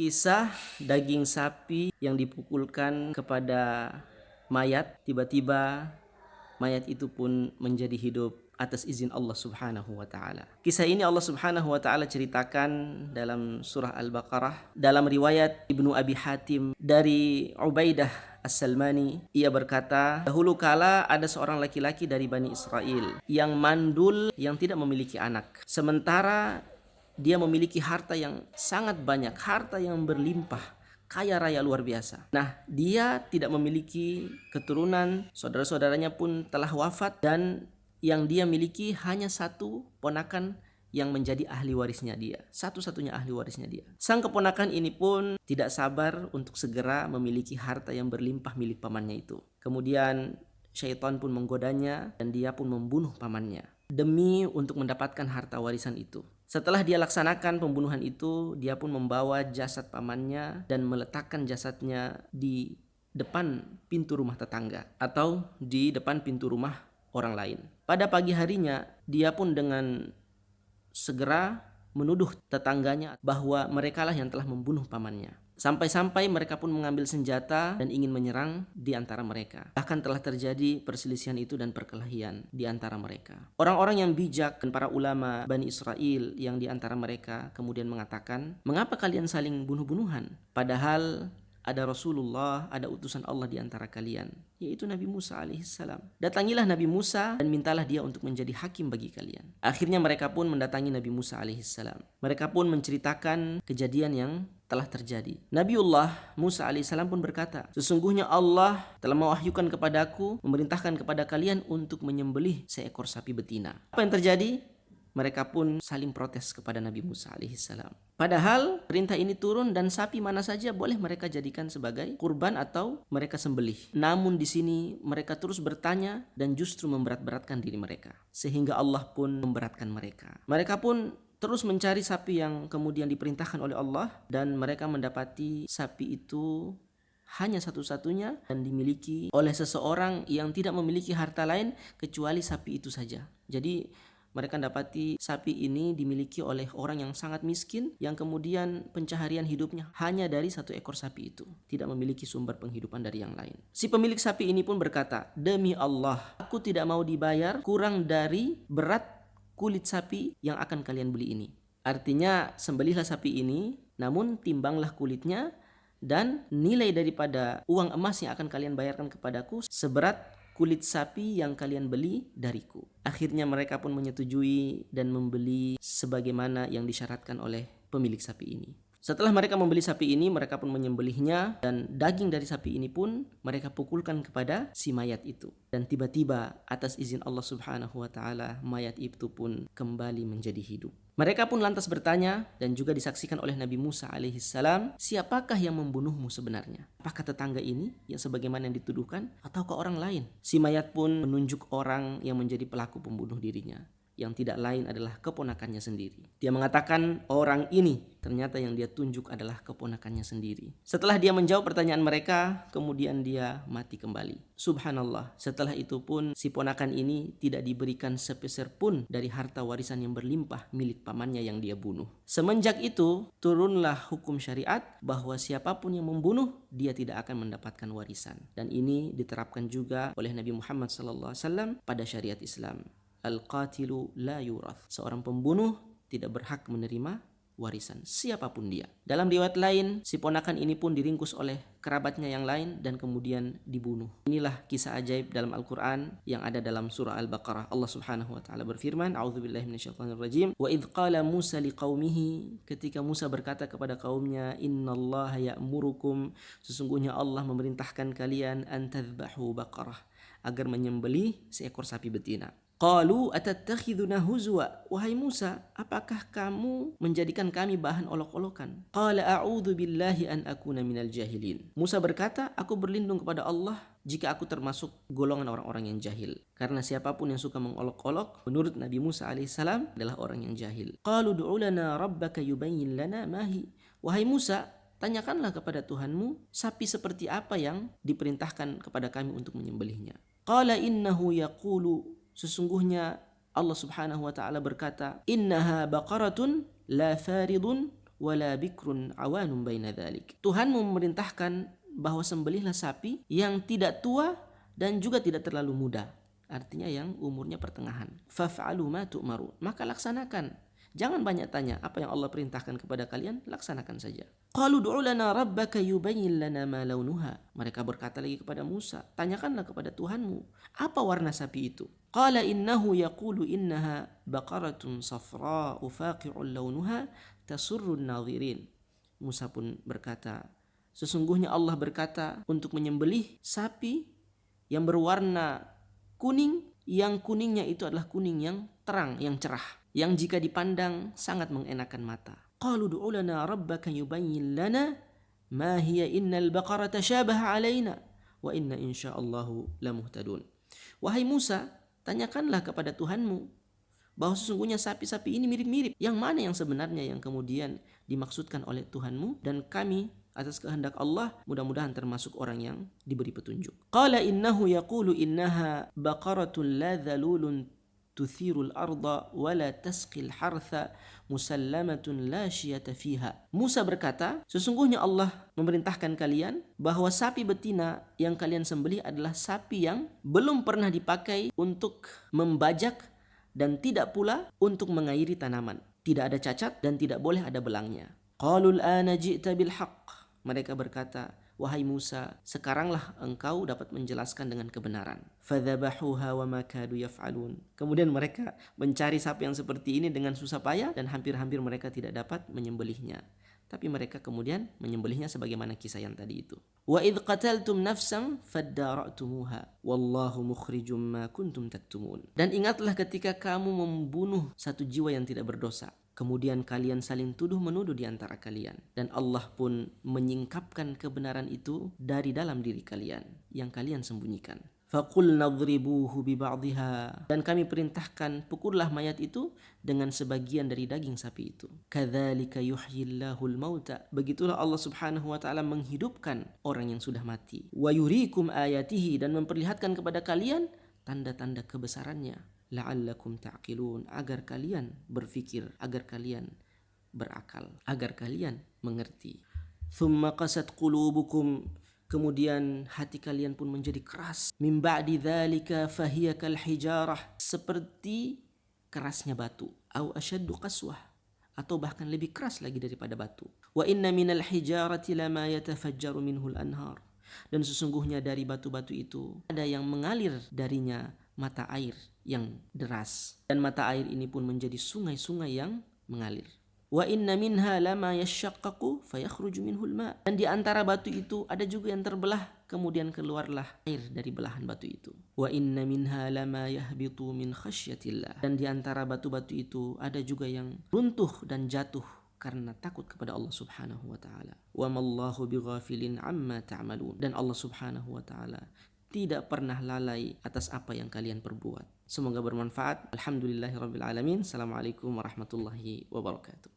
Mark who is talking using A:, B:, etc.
A: Kisah daging sapi yang dipukulkan kepada mayat, tiba-tiba mayat itu pun menjadi hidup atas izin Allah Subhanahu wa taala. Kisah ini Allah Subhanahu wa taala ceritakan dalam surah Al-Baqarah dalam riwayat Ibnu Abi Hatim dari Ubaidah As-Salmani. Ia berkata, dahulu kala ada seorang laki-laki dari Bani Israel yang mandul, yang tidak memiliki anak. Sementara dia memiliki harta yang sangat banyak, harta yang berlimpah, kaya raya luar biasa. Nah, dia tidak memiliki keturunan, saudara-saudaranya pun telah wafat, dan yang dia miliki hanya satu ponakan yang menjadi ahli warisnya dia, satu-satunya ahli warisnya dia. Sang keponakan ini pun tidak sabar untuk segera memiliki harta yang berlimpah milik pamannya itu. Kemudian syaitan pun menggodanya dan dia pun membunuh pamannya demi untuk mendapatkan harta warisan itu. Setelah dia laksanakan pembunuhan itu, dia pun membawa jasad pamannya dan meletakkan jasadnya di depan pintu rumah tetangga atau di depan pintu rumah orang lain. Pada pagi harinya, dia pun dengan segera menuduh tetangganya bahwa merekalah yang telah membunuh pamannya. Sampai-sampai mereka pun mengambil senjata dan ingin menyerang di antara mereka. Bahkan telah terjadi perselisihan itu dan perkelahian di antara mereka. Orang-orang yang bijak dan para ulama Bani Israel yang di antara mereka kemudian mengatakan, mengapa kalian saling bunuh-bunuhan? Padahal ada Rasulullah, ada utusan Allah di antara kalian, yaitu Nabi Musa alaihissalam. Datangilah Nabi Musa dan mintalah dia untuk menjadi hakim bagi kalian. Akhirnya mereka pun mendatangi Nabi Musa alaihissalam. Mereka pun menceritakan kejadian yang telah terjadi. Nabiullah Musa alaihissalam pun berkata, sesungguhnya Allah telah mewahyukan kepadaku, memerintahkan kepada kalian untuk menyembelih seekor sapi betina. Apa yang terjadi? Mereka pun saling protes kepada Nabi Musa alaihissalam. Padahal perintah ini turun dan sapi mana saja boleh mereka jadikan sebagai kurban atau mereka sembelih. Namun di sini mereka terus bertanya dan justru memberat-beratkan diri mereka. Sehingga Allah pun memberatkan mereka. Mereka pun terus mencari sapi yang kemudian diperintahkan oleh Allah dan mereka mendapati sapi itu hanya satu-satunya dan dimiliki oleh seseorang yang tidak memiliki harta lain kecuali sapi itu saja. Jadi mereka dapati sapi ini dimiliki oleh orang yang sangat miskin yang kemudian pencaharian hidupnya hanya dari satu ekor sapi itu, tidak memiliki sumber penghidupan dari yang lain. Si pemilik sapi ini pun berkata, demi Allah, aku tidak mau dibayar kurang dari berat kulit sapi yang akan kalian beli ini. Artinya sembelihlah sapi ini, namun timbanglah kulitnya dan nilai daripada uang emas yang akan kalian bayarkan kepadaku seberat kulit sapi yang kalian beli dariku. Akhirnya mereka pun menyetujui dan membeli sebagaimana yang disyaratkan oleh pemilik sapi ini. Setelah mereka membeli sapi ini, mereka pun menyembelihnya dan daging dari sapi ini pun mereka pukulkan kepada si mayat itu. Dan tiba-tiba atas izin Allah Subhanahu wa taala, mayat itu pun kembali menjadi hidup. Mereka pun lantas bertanya dan juga disaksikan oleh Nabi Musa alaihissalam, siapakah yang membunuhmu sebenarnya? Apakah tetangga ini yang sebagaimana yang dituduhkan ataukah orang lain? Si mayat pun menunjuk orang yang menjadi pelaku pembunuh dirinya, yang tidak lain adalah keponakannya sendiri. Dia mengatakan orang ini ternyata yang dia tunjuk adalah keponakannya sendiri. Setelah dia menjawab pertanyaan mereka, kemudian dia mati kembali. Subhanallah, setelah itu pun si ponakan ini tidak diberikan sepeser pun dari harta warisan yang berlimpah milik pamannya yang dia bunuh. Semenjak itu turunlah hukum syariat bahwa siapapun yang membunuh dia tidak akan mendapatkan warisan. Dan ini diterapkan juga oleh Nabi Muhammad SAW pada syariat Islam. Al-qatilu la yurath. Seorang pembunuh tidak berhak menerima warisan siapapun dia. Dalam riwayat lain, si ponakan ini pun diringkus oleh kerabatnya yang lain dan kemudian dibunuh. Inilah kisah ajaib dalam Al-Quran yang ada dalam surah Al-Baqarah. Allah Subhanahu wa taala berfirman, a'udzubillahi minasyaitonirrajim, wa idz qala Musa liqaumihi, ketika Musa berkata kepada kaumnya, innallaha ya'murukum, sesungguhnya Allah memerintahkan kalian an tadhbahu baqarah, agar menyembelih seekor sapi betina. Qalu atattakhiduna huzwa, wahai Musa, apakah kamu menjadikan kami bahan olok-olokan? Qala a'udzu billahi an akuna minal jahilin. Musa berkata, aku berlindung kepada Allah jika aku termasuk golongan orang-orang yang jahil. Karena siapapun yang suka mengolok-olok, menurut Nabi Musa alaihissalam adalah orang yang jahil. Qalu du'u lana rabbaka yubayyin lana ma hi. Wahai Musa, tanyakanlah kepada Tuhanmu sapi seperti apa yang diperintahkan kepada kami untuk menyembelihnya. Qala innahu yaqulu, sesungguhnya Allah Subhanahu wa taala berkata, innaha baqaratun la faridun wala bikrun awanun baina dzalik. Tuhanmu memerintahkan bahwa sembelihlah sapi yang tidak tua dan juga tidak terlalu muda. Artinya yang umurnya pertengahan. Faf'alu ma tu'maru. Maka laksanakan. Jangan banyak tanya, apa yang Allah perintahkan kepada kalian, laksanakan saja. Qalu du'u lana rabbaka yubayyin lana ma launuha. Mereka berkata lagi kepada Musa, tanyakanlah kepada Tuhanmu, apa warna sapi itu? Qala innahu yaqulu innaha baqaratun safra'u faqi'un launuha tasurrun nadhirin. Musa pun berkata, sesungguhnya Allah berkata untuk menyembelih sapi yang berwarna kuning, yang kuningnya itu adalah kuning yang terang, yang cerah, yang jika dipandang sangat mengenakan mata. Qalu du'u lana rabbaka yubayyin lana ma hiya innal baqara tashabaha alaina wa inna insyaallahu lamuhtadun. Wahai Musa, tanyakanlah kepada Tuhanmu bahwa sesungguhnya sapi-sapi ini mirip-mirip. Yang mana yang sebenarnya yang kemudian dimaksudkan oleh Tuhanmu, dan kami atas kehendak Allah mudah-mudahan termasuk orang yang diberi petunjuk. Qala innahu yaqulu innaha baqaratun la dhalulun tuthirul arda wa la tasqil hartha musallamatun la syiyata fiha. Musa berkata, sesungguhnya Allah memerintahkan kalian bahwa sapi betina yang kalian sembelih adalah sapi yang belum pernah dipakai untuk membajak dan tidak pula untuk mengairi tanaman. Tidak ada cacat dan tidak boleh ada belangnya. Qalul ana ji'ta bil haqq. Mereka berkata, wahai Musa, sekaranglah engkau dapat menjelaskan dengan kebenaran. Fadzabahuha wa ma kadu yaf'alun. Kemudian mereka mencari sapi yang seperti ini dengan susah payah dan hampir-hampir mereka tidak dapat menyembelihnya. Tapi mereka kemudian menyembelihnya sebagaimana kisah yang tadi itu. Wa idh qataltum nafsan faddara'tumuha wallahu mukhrijum ma kuntum taktumun. Dan ingatlah ketika kamu membunuh satu jiwa yang tidak berdosa, kemudian kalian saling tuduh-menuduh di antara kalian, dan Allah pun menyingkapkan kebenaran itu dari dalam diri kalian yang kalian sembunyikan. Faqulna adribuhu biba'dihha. Dan kami perintahkan pukullah mayat itu dengan sebagian dari daging sapi itu. Kadzalika yuhyillahul mauta. Begitulah Allah Subhanahu wa taala menghidupkan orang yang sudah mati. Wa yuriikum ayatihi, dan memperlihatkan kepada kalian tanda-tanda kebesarannya. La'allakum ta'qilun, agar kalian berfikir, agar kalian berakal, agar kalian mengerti. Thumma qasat qulubukum, kemudian hati kalian pun menjadi keras. Min ba'di dzalika fahiya kal hijarah, seperti kerasnya batu. Au asyaddu qaswah, atau bahkan lebih keras lagi daripada batu. Wa inna minal hijarati lama yatafajjaru minhul anhar, dan sesungguhnya dari batu-batu itu ada yang mengalir darinya mata air yang deras, dan mata air ini pun menjadi sungai-sungai yang mengalir. Wa inna minha lama yashaqqaqu fayakhruju minhul ma, dan di antara batu itu ada juga yang terbelah, kemudian keluarlah air dari belahan batu itu. Wa inna minha lama yahbitu min khasyatillah, dan di antara batu-batu itu ada juga yang runtuh dan jatuh karena takut kepada Allah Subhanahu wa taala. Wa mallahu bighafilin amma ta'malun, dan Allah Subhanahu wa taala tidak pernah lalai atas apa yang kalian perbuat. Semoga bermanfaat. Alhamdulillahirabbil alamin. Assalamualaikum warahmatullahi wabarakatuh.